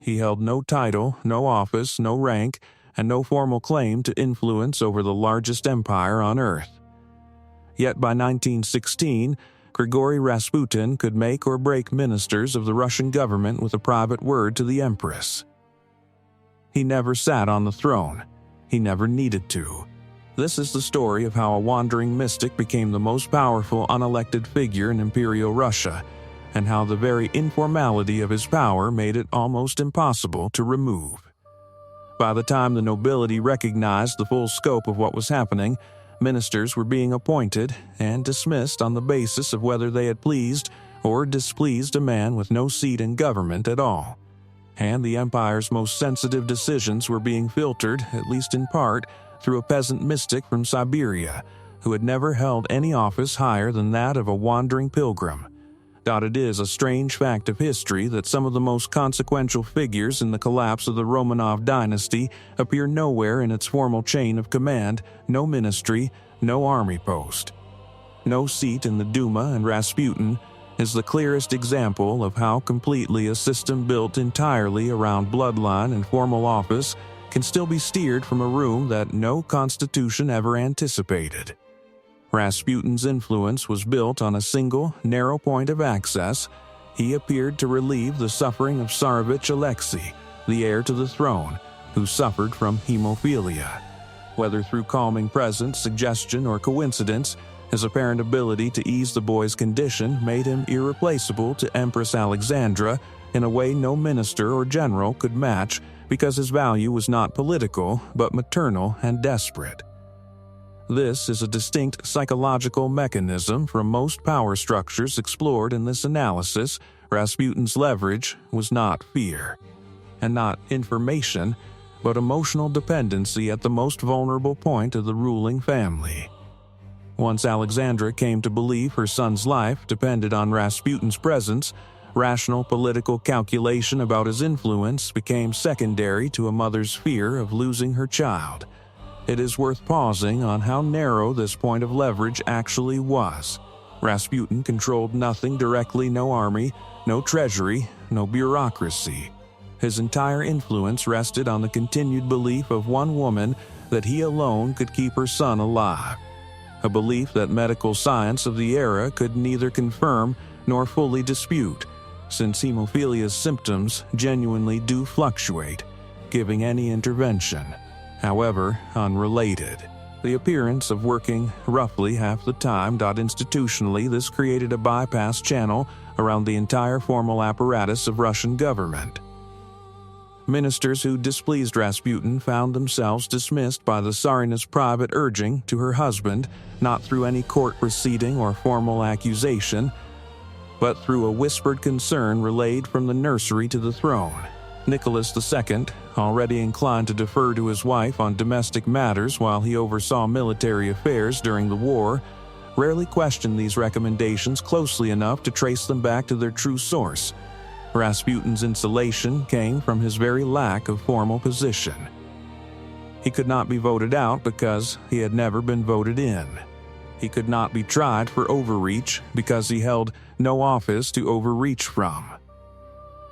He held no title, no office, no rank, and no formal claim to influence over the largest empire on earth. Yet by 1916, Grigori Rasputin could make or break ministers of the Russian government with a private word to the empress. He never sat on the throne. He never needed to. This is the story of how a wandering mystic became the most powerful unelected figure in Imperial Russia, and how the very informality of his power made it almost impossible to remove. By the time the nobility recognized the full scope of what was happening, ministers were being appointed and dismissed on the basis of whether they had pleased or displeased a man with no seat in government at all. And the empire's most sensitive decisions were being filtered, at least in part, through a peasant mystic from Siberia, who had never held any office higher than that of a wandering pilgrim. It is a strange fact of history that some of the most consequential figures in the collapse of the Romanov dynasty appear nowhere in its formal chain of command, no ministry, no army post. No seat in the Duma, and Rasputin is the clearest example of how completely a system built entirely around bloodline and formal office can still be steered from a room that no constitution ever anticipated. Rasputin's influence was built on a single, narrow point of access. He appeared to relieve the suffering of Tsarevich Alexei, the heir to the throne, who suffered from hemophilia. Whether through calming presence, suggestion, or coincidence, his apparent ability to ease the boy's condition made him irreplaceable to Empress Alexandra in a way no minister or general could match, because his value was not political, but maternal and desperate. This is a distinct psychological mechanism from most power structures explored in this analysis. Rasputin's leverage was not fear, and not information, but emotional dependency at the most vulnerable point of the ruling family. Once Alexandra came to believe her son's life depended on Rasputin's presence, rational political calculation about his influence became secondary to a mother's fear of losing her child. It is worth pausing on how narrow this point of leverage actually was. Rasputin controlled nothing directly, no army, no treasury, no bureaucracy. His entire influence rested on the continued belief of one woman that he alone could keep her son alive. A belief that medical science of the era could neither confirm nor fully dispute, since hemophilia's symptoms genuinely do fluctuate, giving any intervention, however unrelated, the appearance of working roughly half the time. Institutionally, this created a bypass channel around the entire formal apparatus of Russian government. Ministers who displeased Rasputin found themselves dismissed by the Tsarina's private urging to her husband, not through any court proceeding or formal accusation, but through a whispered concern relayed from the nursery to the throne. Nicholas II, already inclined to defer to his wife on domestic matters while he oversaw military affairs during the war, rarely questioned these recommendations closely enough to trace them back to their true source. Rasputin's insulation came from his very lack of formal position. He could not be voted out because he had never been voted in. He could not be tried for overreach because he held no office to overreach from.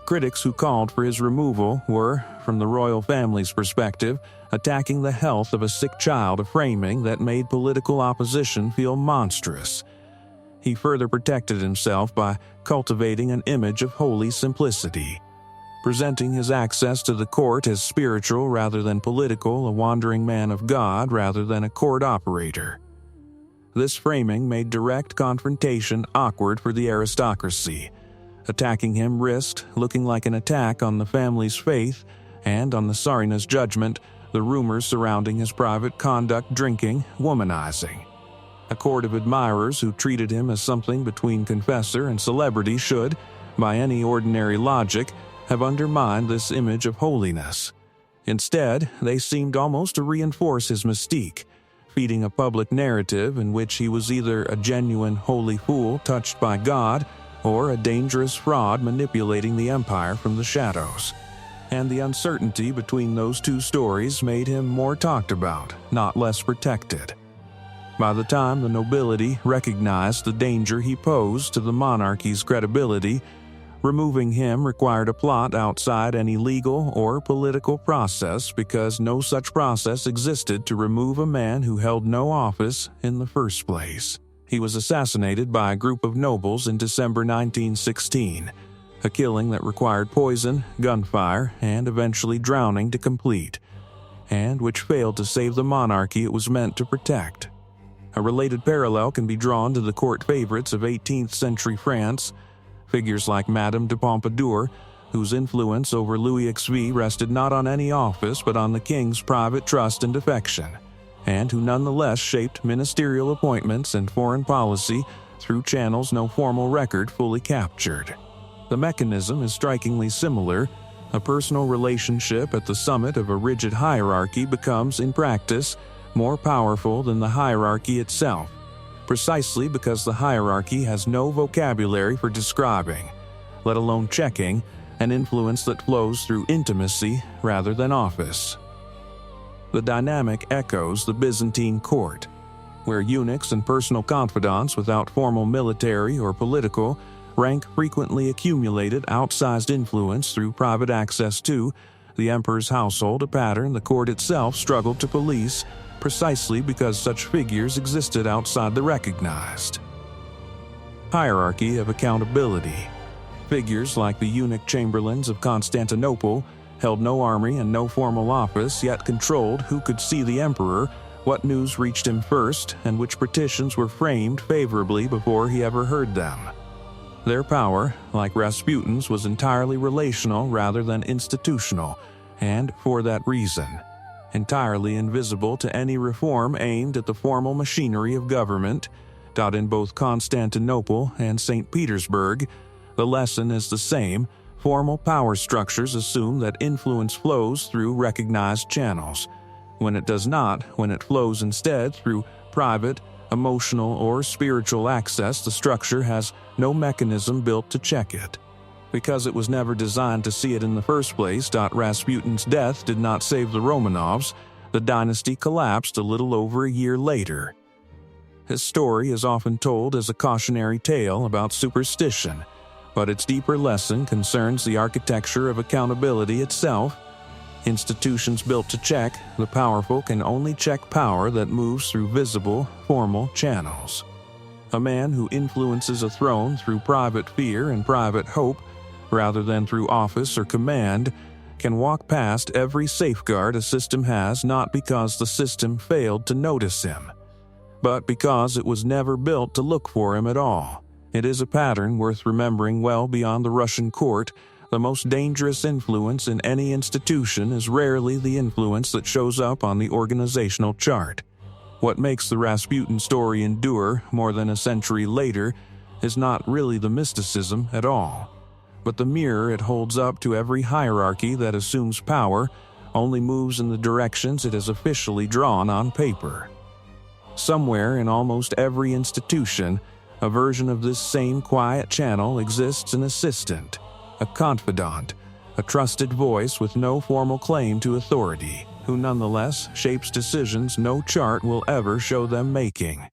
Critics who called for his removal were, from the royal family's perspective, attacking the health of a sick child, a framing that made political opposition feel monstrous. He further protected himself by cultivating an image of holy simplicity, presenting his access to the court as spiritual rather than political, a wandering man of God rather than a court operator. This framing made direct confrontation awkward for the aristocracy. Attacking him risked looking like an attack on the family's faith and on the Tsarina's judgment, the rumors surrounding his private conduct, drinking, womanizing. A court of admirers who treated him as something between confessor and celebrity should, by any ordinary logic, have undermined this image of holiness. Instead, they seemed almost to reinforce his mystique, feeding a public narrative in which he was either a genuine holy fool touched by God or a dangerous fraud manipulating the empire from the shadows. And the uncertainty between those two stories made him more talked about, not less protected. By the time the nobility recognized the danger he posed to the monarchy's credibility, Removing him required a plot outside any legal or political process because no such process existed to remove a man who held no office in the first place. He was assassinated by a group of nobles in December 1916, a killing that required poison, gunfire, and eventually drowning to complete, and which failed to save the monarchy it was meant to protect. A related parallel can be drawn to the court favorites of 18th century France, figures like Madame de Pompadour, whose influence over Louis XVI rested not on any office but on the king's private trust and affection, and who nonetheless shaped ministerial appointments and foreign policy through channels no formal record fully captured. The mechanism is strikingly similar. A personal relationship at the summit of a rigid hierarchy becomes, in practice, more powerful than the hierarchy itself, precisely because the hierarchy has no vocabulary for describing, let alone checking, an influence that flows through intimacy rather than office. The dynamic echoes the Byzantine court, where eunuchs and personal confidants without formal military or political rank frequently accumulated outsized influence through private access to the emperor's household, a pattern the court itself struggled to police precisely because such figures existed outside the recognized. Hierarchy of accountability. Figures like the eunuch chamberlains of Constantinople held no army and no formal office, yet controlled who could see the emperor, what news reached him first, and which petitions were framed favorably before he ever heard them. Their power, like Rasputin's, was entirely relational rather than institutional, and, for that reason, entirely invisible to any reform aimed at the formal machinery of government. In both Constantinople and St. Petersburg, the lesson is the same. Formal power structures assume that influence flows through recognized channels. When it does not, when it flows instead through private, emotional, or spiritual access, the structure has no mechanism built to check it. Because it was never designed to see it in the first place, Rasputin's death did not save the Romanovs. The dynasty collapsed a little over a year later. His story is often told as a cautionary tale about superstition, but its deeper lesson concerns the architecture of accountability itself. Institutions built to check, the powerful can only check power that moves through visible, formal channels. A man who influences a throne through private fear and private hope, rather than through office or command, can walk past every safeguard a system has not because the system failed to notice him, but because it was never built to look for him at all. It is a pattern worth remembering well beyond the Russian court. The most dangerous influence in any institution is rarely the influence that shows up on the organizational chart. What makes the Rasputin story endure more than a century later is not really the mysticism at all, but the mirror it holds up to every hierarchy that assumes power, only moves in the directions it has officially drawn on paper. Somewhere in almost every institution, a version of this same quiet channel exists: an assistant, a confidant, a trusted voice with no formal claim to authority, who nonetheless shapes decisions no chart will ever show them making.